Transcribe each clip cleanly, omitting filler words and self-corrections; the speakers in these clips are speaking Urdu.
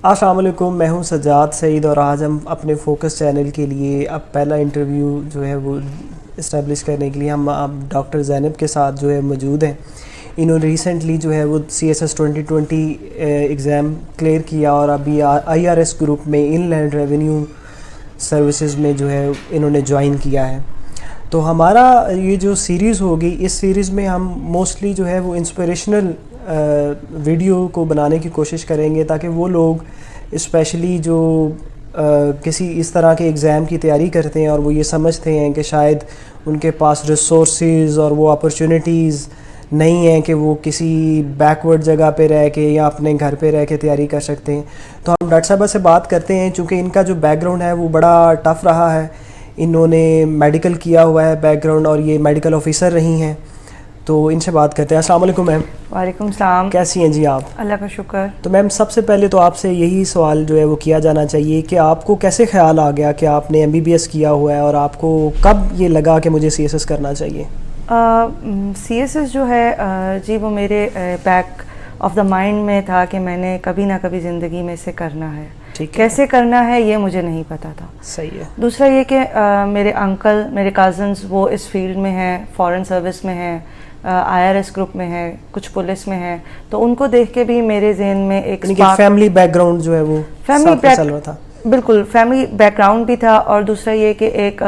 السلام علیکم، میں ہوں سجاد سعید اور آج ہم اپنے فوکس چینل کے لیے اب پہلا انٹرویو جو ہے وہ اسٹیبلش کرنے کے لیے ہم اب ڈاکٹر زینب کے ساتھ جو ہے موجود ہیں. انہوں نے ریسنٹلی جو ہے وہ CSS 2020 ایگزام کلیئر کیا اور ابھی IRS گروپ میں ان لینڈ ریونیو سروسز میں جو ہے انہوں نے جوائن کیا ہے. تو ہمارا یہ جو سیریز ہوگی، اس سیریز میں ہم موسٹلی جو ہے وہ انسپریشنل ویڈیو کو بنانے کی کوشش کریں گے تاکہ وہ لوگ اسپیشلی جو کسی اس طرح کے ایگزام کی تیاری کرتے ہیں اور وہ یہ سمجھتے ہیں کہ شاید ان کے پاس ریسورسز اور وہ اپرچونیٹیز نہیں ہیں کہ وہ کسی بیکورڈ جگہ پہ رہ کے یا اپنے گھر پہ رہ کے تیاری کر سکتے ہیں. تو ہم ڈاکٹر صاحبہ سے بات کرتے ہیں چونکہ ان کا جو بیک گراؤنڈ ہے وہ بڑا ٹف رہا ہے. انہوں نے میڈیکل کیا ہوا ہے بیک گراؤنڈ اور یہ میڈیکل آفیسر رہی ہیں. تو ان سے بات کرتے ہیں. السلام علیکم میم. وعلیکم السلام. کیسی ہیں جی آپ؟ اللہ کا شکر. تو میم سب سے پہلے تو آپ سے یہی سوال جو ہے وہ کیا جانا چاہیے کہ آپ کو کیسے خیال آ گیا کہ آپ نے MBBS کیا ہوا ہے اور آپ کو کب یہ لگا کہ مجھے CSS کرنا چاہیے؟ CSS جو ہے جی وہ میرے بیک آف دا مائنڈ میں تھا کہ میں نے کبھی نہ کبھی زندگی میں اسے کرنا ہے. کیسے کرنا ہے یہ مجھے نہیں پتا تھا. صحیح ہے. دوسرا یہ کہ میرے انکل، میرے کازنز وہ اس فیلڈ میں ہیں، فارن سروس میں ہیں، IRS گروپ میں ہے، کچھ پولیس میں ہے. تو ان کو دیکھ کے بھی میرے ذہن میں ایک فیملی بیک گراؤنڈ جو ہے وہ چل رہا تھا. بالکل فیملی بیک گراؤنڈ بھی تھا اور دوسرا یہ کہ ایک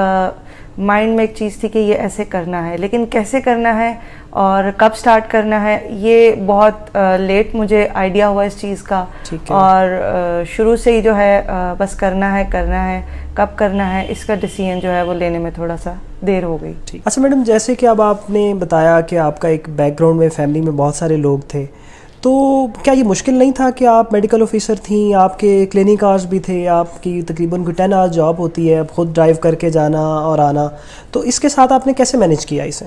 مائنڈ میں ایک چیز تھی کہ یہ ایسے کرنا ہے، لیکن کیسے کرنا ہے اور کب سٹارٹ کرنا ہے یہ بہت لیٹ مجھے آئیڈیا ہوا اس چیز کا. اور شروع سے ہی جو ہے بس کرنا ہے کب کرنا ہے اس کا ڈیسیژن جو ہے وہ لینے میں تھوڑا سا دیر ہو گئی. اچھا میڈم، جیسے کہ اب آپ نے بتایا کہ آپ کا ایک بیک گراؤنڈ میں فیملی میں بہت سارے لوگ تھے، تو کیا یہ مشکل نہیں تھا کہ آپ میڈیکل آفیسر تھیں، آپ کے کلینک آورز بھی تھے، آپ کی تقریباً 10 آورز جاب ہوتی ہے، خود ڈرائیو کر کے جانا اور آنا، تو اس کے ساتھ آپ نے کیسے مینیج کیا اسے؟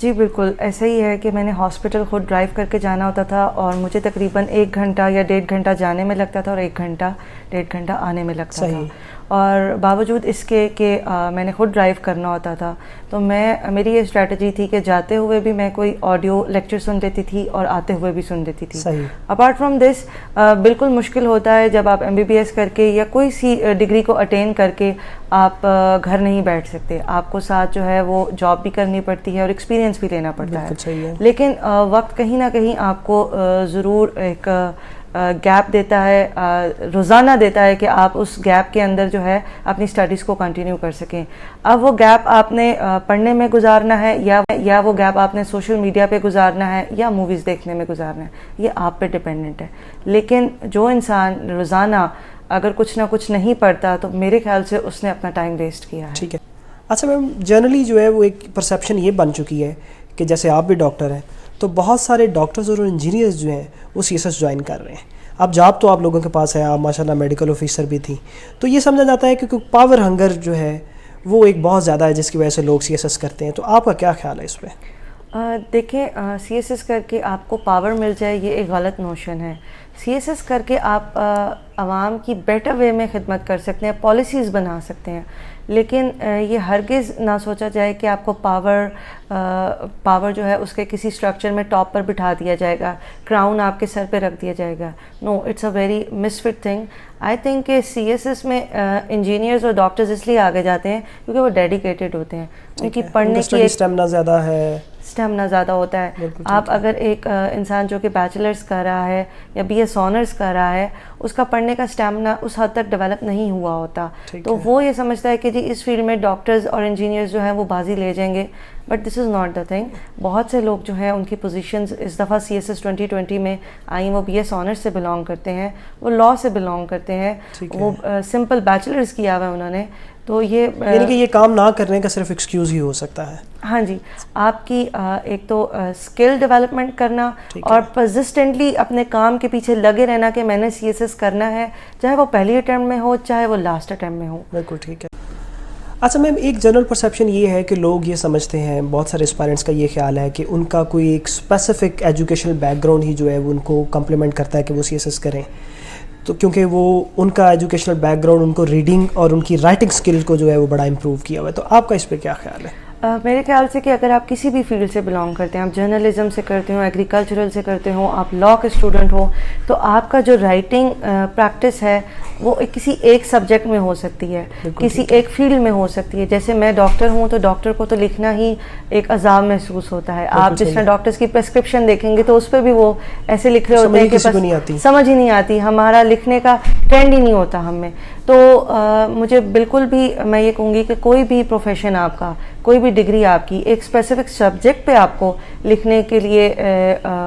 جی بالکل ایسا ہی ہے کہ میں نے ہاسپٹل خود ڈرائیو کر کے جانا ہوتا تھا اور مجھے تقریباً 1 گھنٹہ یا 1.5 گھنٹہ جانے میں لگتا تھا اور 1.5 گھنٹہ آنے میں لگتا تھا. اور باوجود اس کے کہ میں نے خود ڈرائیو کرنا ہوتا تھا تو میری یہ اسٹریٹجی تھی کہ جاتے ہوئے بھی میں کوئی آڈیو لیکچر سن لیتی تھی اور آتے ہوئے بھی سن لیتی تھی. اپارٹ فرام دس بالکل مشکل ہوتا ہے جب آپ MBBS کر کے یا کوئی سی ڈگری کو اٹین کر کے آپ گھر نہیں بیٹھ سکتے. آپ کو ساتھ جو ہے وہ جاب بھی کرنی پڑتی ہے اور ایکسپیرینس بھی لینا پڑتا ہے. لیکن وقت کہیں نہ کہیں آپ کو ضرور ایک گیپ دیتا ہے، روزانہ دیتا ہے کہ آپ اس گیپ کے اندر جو ہے اپنی اسٹڈیز کو کنٹینیو کر سکیں. اب وہ گیپ آپ نے پڑھنے میں گزارنا ہے یا وہ گیپ آپ نے سوشل میڈیا پہ گزارنا ہے یا موویز دیکھنے میں گزارنا ہے، یہ آپ پہ ڈپینڈنٹ ہے. لیکن جو انسان روزانہ اگر کچھ نہ کچھ نہیں پڑھتا تو میرے خیال سے اس نے اپنا ٹائم ویسٹ کیا ہے. ٹھیک ہے. اچھا میم، جنرلی جو ہے وہ ایک پرسیپشن یہ بن چکی ہے کہ جیسے آپ بھی ڈاکٹر ہیں تو بہت سارے ڈاکٹرز اور انجینئرز جو ہیں وہ CSS جوائن کر رہے ہیں. اب جاب تو آپ لوگوں کے پاس ہے، آپ ماشاءاللہ میڈیکل آفیسر بھی تھیں، تو یہ سمجھا جاتا ہے کہ پاور ہنگر جو ہے وہ ایک بہت زیادہ ہے جس کی وجہ سے لوگ CSS کرتے ہیں. تو آپ کا کیا خیال ہے اس پہ؟ دیکھیں CSS کر کے آپ کو پاور مل جائے یہ ایک غلط نوشن ہے. CSS کر کے آپ عوام کی بیٹر وے میں خدمت کر سکتے ہیں، پالیسیز بنا سکتے ہیں، لیکن یہ ہرگز نہ سوچا جائے کہ آپ کو پاور جو ہے اس کے کسی اسٹرکچر میں ٹاپ پر بٹھا دیا جائے گا، کراؤن آپ کے سر پہ رکھ دیا جائے گا. No, it's a very misfit thing. I think کہ CSS میں انجینئرز اور ڈاکٹرز اس لیے آگے جاتے ہیں کیونکہ وہ ڈیڈیکیٹڈ ہوتے ہیں، ان کی پڑھنے کی اسٹیمنا زیادہ ہوتا ہے. آپ اگر ایک انسان جو کہ بیچلرز کر رہا ہے یا BS آنرز کر رہا ہے، اس کا پڑھنے کا اسٹیمنا اس حد تک ڈیولپ نہیں ہوا ہوتا، تو وہ یہ سمجھتا ہے کہ جی اس فیلڈ میں ڈاکٹرز اور انجینئرز جو ہیں وہ بازی لے جائیں گے. But this is not the thing. بہت سے لوگ جو ہیں ان کی پوزیشنز اس دفعہ CSS 2020 میں آئیں، وہ BS آنرز سے بلانگ کرتے ہیں، وہ لاء سے بلانگ کرتے ہیں، وہ سمپل بیچلرز کیا ہوا ہے انہوں نے. تو یہ یعنی کہ یہ کام نہ کرنے کا صرف ایکسکیوز ہی ہو سکتا ہے. ہاں جی، آپ کی ایک تو اسکل ڈیولپمنٹ کرنا اور پرسسٹنٹلی اپنے کام کے پیچھے لگے رہنا کہ میں نے CSS کرنا ہے، چاہے وہ پہلی اٹیمپٹ میں ہو چاہے وہ لاسٹ اٹیمپٹ میں ہو. بالکل ٹھیک ہے. اچھا میم، ایک جنرل پرسیپشن یہ ہے کہ لوگ یہ سمجھتے ہیں، بہت سارے اسپائرنٹس کا یہ خیال ہے کہ ان کا کوئی ایک اسپیسیفک ایجوکیشنل بیک گراؤنڈ ہی جو ہے وہ ان کو کمپلیمنٹ کرتا ہے کہ وہ CSS کریں، تو کیونکہ وہ ان کا ایجوکیشنل بیک گراؤنڈ ان کو ریڈنگ اور ان کی رائٹنگ اسکل کو جو ہے وہ بڑا امپروو کیا ہوا ہے. تو آپ کا اس پہ کیا خیال ہے؟ میرے خیال سے کہ اگر آپ کسی بھی فیلڈ سے بلانگ کرتے ہیں, آپ جرنلزم سے کرتے ہوں, ایگریکلچرل سے کرتے ہوں, آپ لاء کے اسٹوڈنٹ ہوں, تو آپ کا جو رائٹنگ پریکٹس ہے وہ کسی ایک سبجیکٹ میں ہو سکتی ہے, کسی ایک فیلڈ میں ہو سکتی ہے. جیسے میں ڈاکٹر ہوں تو ڈاکٹر کو تو لکھنا ہی ایک عذاب محسوس ہوتا ہے. آپ جس طرح ڈاکٹرس کی پرسکرپشن دیکھیں گے تو اس پہ بھی وہ ایسے لکھ رہے ہوتے ہیں کہ بس سمجھ ہی نہیں آتی, ہمارا لکھنے کا ٹرینڈ ہی نہیں ہوتا ہم میں. تو مجھے بالکل بھی میں یہ کہوں گی کہ کوئی بھی پروفیشن آپ کا, کوئی بھی ڈگری آپ کی, ایک اسپیسیفک سبجیکٹ پہ آپ کو لکھنے کے لیے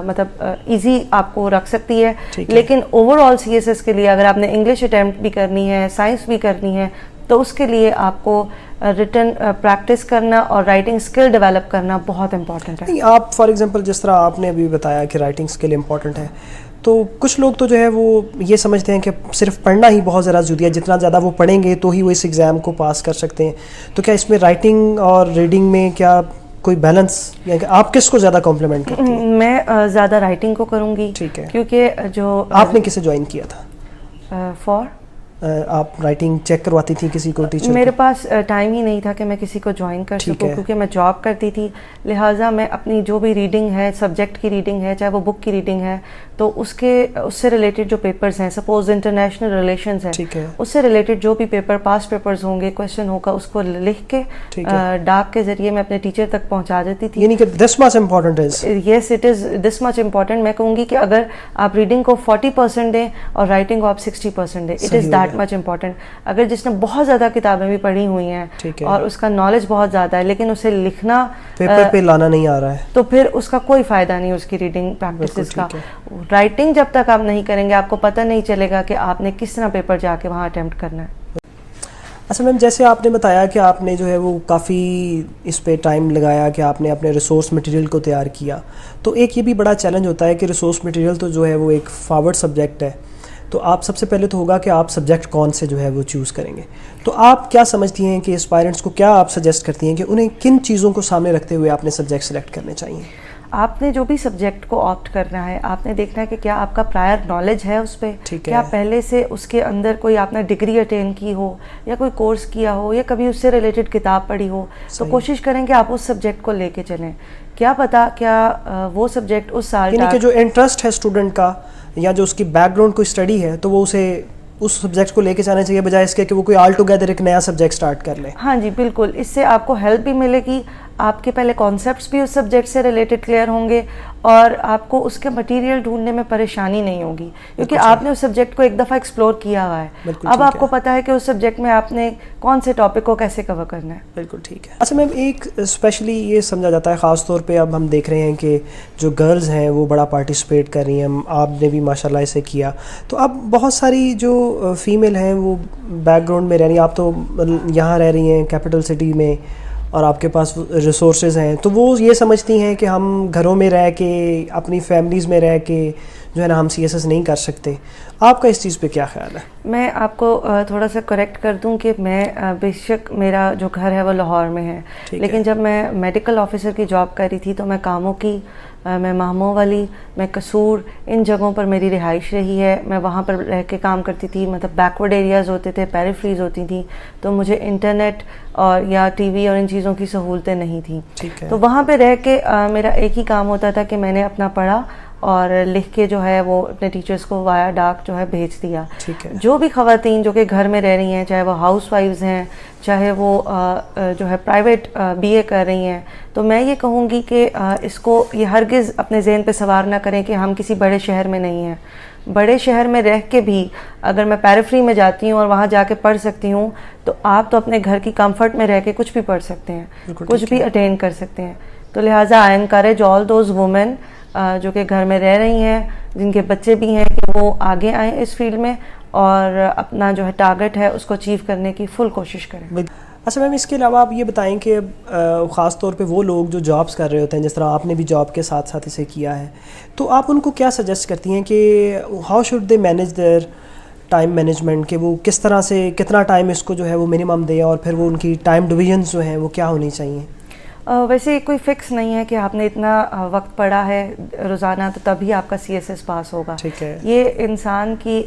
مطلب ایزی آپ کو رکھ سکتی ہے. لیکن overall C S S کے لیے اگر آپ نے انگلش اٹیمپٹ بھی کرنی ہے, سائنس بھی کرنی ہے, تو اس کے لیے آپ کو ریٹن پریکٹس کرنا اور رائٹنگ اسکل ڈیولپ کرنا بہت امپورٹنٹ ہے. آپ فار ایگزامپل جس طرح آپ نے ابھی بتایا کہ رائٹنگ اسکل امپورٹنٹ ہے, تو کچھ لوگ تو جو ہے وہ یہ سمجھتے ہیں کہ صرف پڑھنا ہی بہت زیادہ ضروری ہے, جتنا زیادہ وہ پڑھیں گے تو ہی وہ اس ایگزام کو پاس کر سکتے ہیں. تو کیا اس میں رائٹنگ اور ریڈنگ میں کیا کوئی بیلنس, یا کہ آپ کس کو زیادہ کمپلیمنٹ کرتی ہیں؟ میں زیادہ رائٹنگ کو کروں گی. ٹھیک ہے. کیونکہ جو آپ نے کسے جوائن کیا تھا؟ آپ رائٹنگ چیک کرواتی تھی کسی کو, ٹیچر؟ میرے پاس ٹائم ہی نہیں تھا کہ میں کسی کو جوائن کر سکوں, کیونکہ میں جاب کرتی تھی. لہٰذا میں اپنی جو بھی ریڈنگ ہے, سبجیکٹ کی ریڈنگ ہے, چاہے وہ بک کی ریڈنگ ہے, تو اس سے ریلیٹڈ جو پیپرز ہیں, سپوز انٹرنیشنل ریلیشنز ہیں, اس سے ریلیٹڈ جو بھی پیپر, پاس پیپرز ہوں گے, کویشچن ہوگا, اس کو لکھ کے ڈاک کے ذریعے میں اپنے ٹیچر تک پہنچا دیتی تھی. یعنی کہ دس مچ امپورٹنٹ ہے. Yes, it is this much important. میں کہوں گی کہ اگر آپ ریڈنگ کو 40% دیں اور رائٹنگ کو آپ 60% دیں, it is that much important. اگر جس نے بہت زیادہ کتابیں بھی پڑھی ہوئی ہیں اور اس کا نالج بہت زیادہ ہے, لیکن اسے لکھنا پیپر پہ لانا نہیں آ رہا ہے, تو پھر اس کا کوئی فائدہ نہیں اس کی ریڈنگ پریکٹسز کا. رائٹنگ جب تک آپ نہیں کریں گے آپ کو پتہ نہیں چلے گا کہ آپ نے کس طرح پیپر جا کے وہاں اٹیمپٹ کرنا ہے. اچھا میم, جیسے آپ نے بتایا کہ آپ نے جو ہے وہ کافی اس پہ ٹائم لگایا کہ آپ نے اپنے ریسورس مٹیریل کو تیار کیا, تو ایک یہ بھی بڑا چیلنج ہوتا ہے کہ ریسورس مٹیریل تو جو ہے وہ ایک فارورڈ سبجیکٹ ہے, تو آپ سب سے پہلے تو ہوگا کہ آپ سبجیکٹ کون سے جو ہے وہ چوز کریں گے. تو آپ کیا سمجھتی ہیں کہ اسپائرنٹس کو کیا آپ سجیسٹ کرتی ہیں کہ انہیں کن چیزوں کو سامنے رکھتے ہوئے اپنے سبجیکٹ سلیکٹ کرنے چاہیے؟ آپ نے جو بھی سبجیکٹ کو آپٹ کرنا ہے, آپ نے دیکھنا ہے کہ کیا آپ کا پرائر نالج ہے اس پہ, کیا پہلے سے اس کے اندر کوئی آپ نے ڈگری اٹین کی ہو, یا کوئی کورس کیا ہو, یا کبھی اس سے ریلیٹڈ کتاب پڑھی ہو. تو کوشش کریں کہ آپ اس سبجیکٹ کو لے کے چلیں. کیا پتا کیا وہ سبجیکٹ اس سال, یعنی کہ جو انٹرسٹ ہے اسٹوڈنٹ کا یا جو اس کی بیک گراؤنڈ کوئی اسٹڈی ہے, تو وہ اسے اس سبجیکٹ کو لے کے جانا چاہیے, بجائے اس کے کہ وہ کوئی آل ٹوگیدر ایک نیا سبجیکٹ سٹارٹ کر لے. ہاں جی بالکل, اس سے آپ کو ہیلپ بھی ملے گی, آپ کے پہلے کانسیپٹس بھی اس سبجیکٹ سے ریلیٹڈ کلیئر ہوں گے, اور آپ کو اس کے مٹیریل ڈھونڈنے میں پریشانی نہیں ہوگی, کیونکہ آپ نے اس سبجیکٹ کو ایک دفعہ ایکسپلور کیا ہوا ہے. اب آپ کو پتہ ہے کہ اس سبجیکٹ میں آپ نے کون سے ٹاپک کو کیسے کور کرنا ہے. بالکل ٹھیک ہے. اچھا میم, ایک اسپیشلی یہ سمجھا جاتا ہے, خاص طور پہ اب ہم دیکھ رہے ہیں کہ جو گرلز ہیں وہ بڑا پارٹیسپیٹ کر رہی ہیں, آپ نے بھی ماشاء اللہ اسے کیا, تو اب بہت ساری جو فیمیل ہیں وہ بیک گراؤنڈ میں رہ رہی ہیں, آپ تو یہاں رہ رہی ہیں کیپٹل سٹی میں, اور آپ کے پاس ریسورسز ہیں, تو وہ یہ سمجھتی ہیں کہ ہم گھروں میں رہ کے, اپنی فیملیز میں رہ کے جو ہے نا ہم CSS نہیں کر سکتے. آپ کا اس چیز پہ کیا خیال ہے؟ میں آپ کو تھوڑا سا کریکٹ کر دوں کہ میں بے شک میرا جو گھر ہے وہ لاہور میں ہے, لیکن جب میں میڈیکل آفیسر کی جاب کر رہی تھی تو میں کاموں کی, میں ماہموں والی, میں قصور, ان جگہوں پر میری رہائش رہی ہے. میں وہاں پر رہ کے کام کرتی تھی, مطلب بیکورڈ ایریاز ہوتے تھے, پیریفریز ہوتی تھیں, تو مجھے انٹرنیٹ اور یا ٹی وی اور ان چیزوں کی سہولتیں نہیں تھیں. تو وہاں پہ رہ کے میرا ایک ہی کام ہوتا تھا کہ میں نے اپنا پڑھا اور لکھ کے جو ہے وہ اپنے ٹیچرز کو وایا ڈاک جو ہے بھیج دیا. جو بھی خواتین جو کہ گھر میں رہ رہی ہیں, چاہے وہ ہاؤس وائفز ہیں, چاہے وہ جو ہے پرائیویٹ BA کر رہی ہیں, تو میں یہ کہوں گی کہ اس کو یہ ہرگز اپنے ذہن پہ سوار نہ کریں کہ ہم کسی بڑے شہر میں نہیں ہیں. بڑے شہر میں رہ کے بھی اگر میں پیریفری میں جاتی ہوں اور وہاں جا کے پڑھ سکتی ہوں, تو آپ تو اپنے گھر کی کمفرٹ میں رہ کے کچھ بھی پڑھ سکتے ہیں, کچھ بھی اٹین کر سکتے ہیں. تو لہٰذا I encourage all those women جو کہ گھر میں رہ رہی ہیں, جن کے بچے بھی ہیں, کہ وہ آگے آئیں اس فیلڈ میں اور اپنا جو ہے ٹارگٹ ہے اس کو اچیو کرنے کی فل کوشش کریں. اچھا میم, اس کے علاوہ آپ یہ بتائیں کہ خاص طور پہ وہ لوگ جو جابس کر رہے ہوتے ہیں, جس طرح آپ نے بھی جاب کے ساتھ ساتھ اسے کیا ہے, تو آپ ان کو کیا سجیسٹ کرتی ہیں کہ how should they manage their time management, کہ وہ کس طرح سے کتنا ٹائم اس کو جو ہے وہ منیمم دیں, اور پھر وہ ان کی ٹائم ڈویژنز جو ہیں وہ کیا ہونی چاہیے؟ ویسے کوئی فکس نہیں ہے کہ آپ نے اتنا وقت پڑھا ہے روزانہ تو تبھی آپ کا CSS پاس ہوگا. یہ انسان کی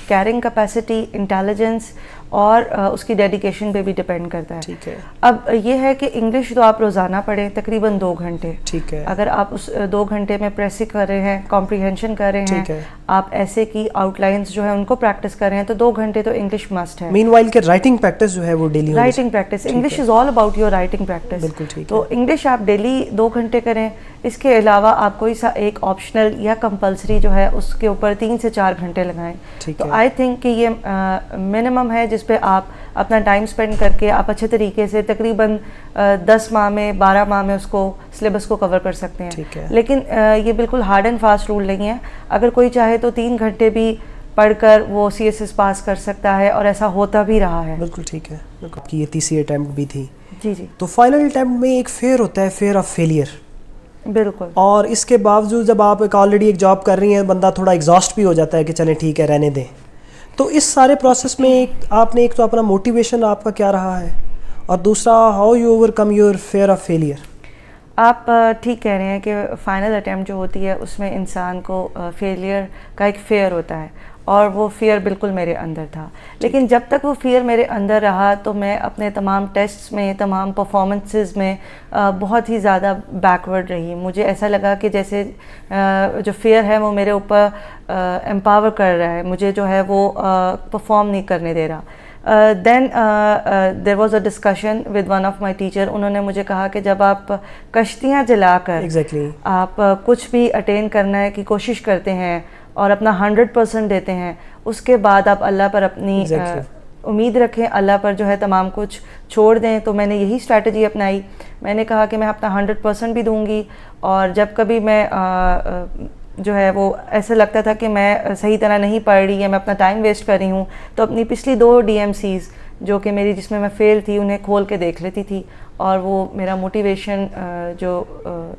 کیرنگ کیپیسٹی, انٹیلیجنس اور اس کی ڈیڈیکیشن پہ بھی ڈپینڈ کرتا ہے. ٹھیک ہے. اب یہ ہے کہ انگلش تو آپ روزانہ پڑھیں تقریباً 2 گھنٹے. ٹھیک ہے. اگر آپ اس 2 گھنٹے میں پریسنگ کر رہے ہیں, کمپریہنشن کر رہے ہیں, آپ ایسے کی آؤٹ لائنس جو ہے ان کو پریکٹس کر رہے ہیں, تو 2 گھنٹے تو انگلش مسٹ ہے. مین وائل کہ رائٹنگ پریکٹس جو ہے وہ daily writing practice, English is all about your writing practice. بالکل ٹھیک. تو انگلش آپ ڈیلی 2 گھنٹے کریں. اس کے علاوہ آپ کوئی سا ایک آپشنل یا کمپلسری جو ہے اس کے اوپر 3 سے 4 گھنٹے لگائیں. تو آئی تھنک کہ یہ منیمم ہے جس پہ آپ اپنا ٹائم اسپینڈ کر کے آپ اچھے طریقے سے تقریباً 10 ماہ میں 12 ماہ میں اس کو سلیبس کو کور کر سکتے ہیں. لیکن یہ بالکل ہارڈ اینڈ فاسٹ رول نہیں ہے. اگر کوئی چاہے تو 3 گھنٹے بھی پڑھ کر وہ CSS پاس کر سکتا ہے, اور ایسا ہوتا بھی رہا ہے. بالکل ٹھیک ہے. آپ کی یہ تیسری اٹیمپٹ بھی تھی. جی جی. تو فائنل اٹیمپٹ میں ایک فیئر ہوتا ہے, فیئر آف فیلئر. بالکل. اور اس کے باوجود جب آپ آلریڈی ایک جاب کر رہی ہیں, بندہ تھوڑا ایگزاسٹ بھی ہو جاتا ہے کہ چلیں ٹھیک ہے رہنے دیں. تو اس سارے پروسیس میں آپ نے ایک تو اپنا موٹیویشن آپ کا کیا رہا ہے, اور دوسرا how you over come your fear of failure. آپ ٹھیک کہہ رہے ہیں کہ فائنل اٹیمپٹ جو ہوتی ہے اس میں انسان کو فیلئر کا ایک فیئر ہوتا ہے, اور وہ فیئر بالکل میرے اندر تھا. لیکن جب تک وہ فیئر میرے اندر رہا تو میں اپنے تمام ٹیسٹس میں, تمام پرفارمنسز میں بہت ہی زیادہ بیکورڈ رہی. مجھے ایسا لگا کہ جیسے جو فیئر ہے وہ میرے اوپر امپاور کر رہا ہے, مجھے جو ہے وہ پرفارم نہیں کرنے دے رہا. Then there was a discussion with one of my teacher. انہوں نے مجھے کہا کہ جب آپ کشتیاں جلا کر آپ کچھ بھی اٹین کرنے کی کوشش کرتے ہیں اور اپنا 100% دیتے ہیں, اس کے بعد آپ اللہ پر اپنی امید رکھیں, اللہ پر جو ہے تمام کچھ چھوڑ دیں. تو میں نے یہی اسٹریٹجی اپنائی. میں نے کہا کہ میں اپنا 100% بھی دوں گی, اور جب کبھی میں جو ہے وہ ایسا لگتا تھا کہ میں صحیح طرح نہیں پڑھ رہی یا میں اپنا ٹائم ویسٹ کر رہی ہوں, تو اپنی پچھلی 2 DMCs جو کہ میری جس میں میں فیل تھی انہیں کھول کے دیکھ لیتی تھی, اور وہ میرا موٹیویشن جو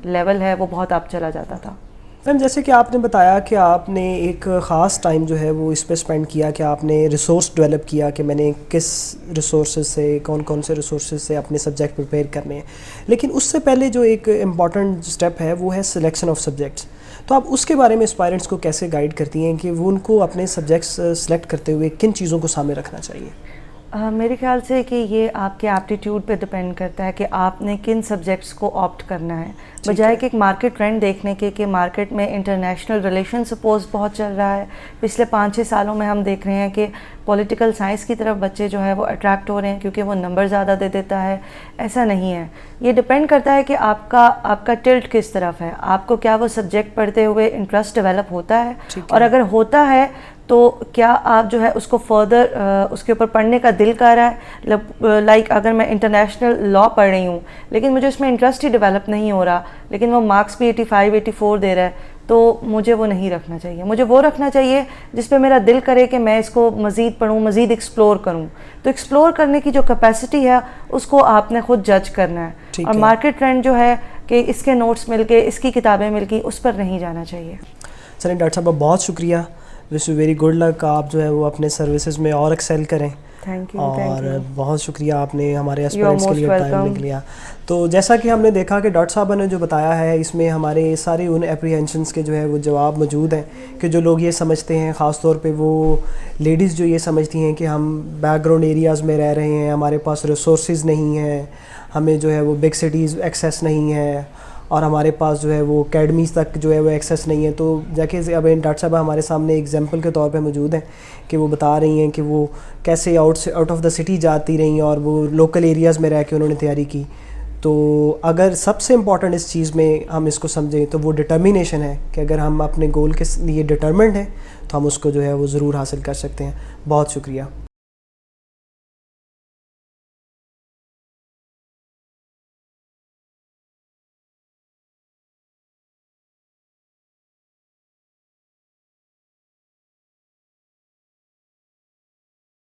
لیول ہے وہ بہت اپ چلا جاتا تھا. میم جیسے کہ آپ نے بتایا کہ آپ نے ایک خاص ٹائم جو ہے وہ اس پہ اسپینڈ کیا کہ آپ نے ریسورس ڈیولپ کیا کہ میں نے کس ریسورسز سے, کون سے ریسورسز سے اپنے سبجیکٹ پریپیئر کرنے ہیں. لیکن اس سے پہلے جو ایک امپورٹنٹ اسٹیپ ہے وہ ہے سلیکشن آف سبجیکٹس. تو آپ اس کے بارے میں اسپائرنٹس کو کیسے گائیڈ کرتی ہیں کہ وہ ان کو اپنے سبجیکٹس سلیکٹ کرتے ہوئے کن چیزوں کو سامنے رکھنا چاہیے؟ میرے خیال سے کہ یہ آپ کے ایپٹیٹیوڈ پہ ڈپینڈ کرتا ہے کہ آپ نے کن سبجیکٹس کو آپٹ کرنا ہے, بجائے کہ ایک مارکیٹ ٹرینڈ دیکھنے کے کہ مارکیٹ میں انٹرنیشنل ریلیشن سپوز بہت چل رہا ہے. پچھلے 5-6 سالوں میں ہم دیکھ رہے ہیں کہ پولیٹیکل سائنس کی طرف بچے جو ہے وہ اٹریکٹ ہو رہے ہیں کیونکہ وہ نمبر زیادہ دے دیتا ہے. ایسا نہیں ہے. یہ ڈپینڈ کرتا ہے کہ آپ کا ٹلٹ کس طرف ہے, آپ کو کیا وہ سبجیکٹ پڑھتے ہوئے انٹرسٹ ڈیولپ ہوتا ہے, اور اگر ہوتا ہے تو کیا آپ جو ہے اس کو فردر اس کے اوپر پڑھنے کا دل کر رہا ہے. لائک اگر میں انٹرنیشنل لا پڑھ رہی ہوں لیکن مجھے اس میں انٹرسٹ ہی ڈیولپ نہیں ہو رہا, لیکن وہ مارکس بھی 85-84 دے رہا ہے, تو مجھے وہ نہیں رکھنا چاہیے. مجھے وہ رکھنا چاہیے جس پہ میرا دل کرے کہ میں اس کو مزید پڑھوں, مزید ایکسپلور کروں. تو ایکسپلور کرنے کی جو کیپیسٹی ہے اس کو آپ نے خود جج کرنا ہے, اور مارکیٹ ٹرینڈ جو ہے کہ اس کے نوٹس مل کے, اس کی کتابیں مل کی, اس پر نہیں جانا چاہیے. چلیں ڈاکٹر صاحبہ بہت شکریہ, wish you very good luck. آپ جو ہے وہ اپنے سروسز میں اور ایکسیل کریں. اور بہت شکریہ آپ نے ہمارے اسپیرنٹس کے لیے ٹائم نکل لیا. تو جیسا کہ ہم نے دیکھا کہ ڈاکٹر صاحبہ نے جو بتایا ہے اس میں ہمارے سارے ان اپریہنشنس کے جو ہے وہ جواب موجود ہیں کہ جو لوگ یہ سمجھتے ہیں, خاص طور پہ وہ لیڈیز جو یہ سمجھتی ہیں کہ ہم بیک گراؤنڈ ایریاز میں رہ رہے ہیں, ہمارے پاس ریسورسز نہیں ہیں, ہمیں جو ہے وہ بگ سٹیز ایکسیس نہیں ہے, اور ہمارے پاس جو ہے وہ اکیڈمیز تک جو ہے وہ ایکسیس نہیں ہے. تو جا کے اب ڈاکٹر صاحبہ ہمارے سامنے ایگزامپل کے طور پہ موجود ہیں کہ وہ بتا رہی ہیں کہ وہ کیسے آؤٹ آف دا سٹی جاتی رہیں اور وہ لوکل ایریاز میں رہ کے انہوں نے تیاری کی. تو اگر سب سے امپورٹنٹ اس چیز میں ہم اس کو سمجھیں تو وہ ڈٹرمینیشن ہے کہ اگر ہم اپنے گول کے لیے ڈٹرمنڈ ہیں تو ہم اس کو جو ہے وہ ضرور حاصل کر سکتے ہیں. بہت شکریہ.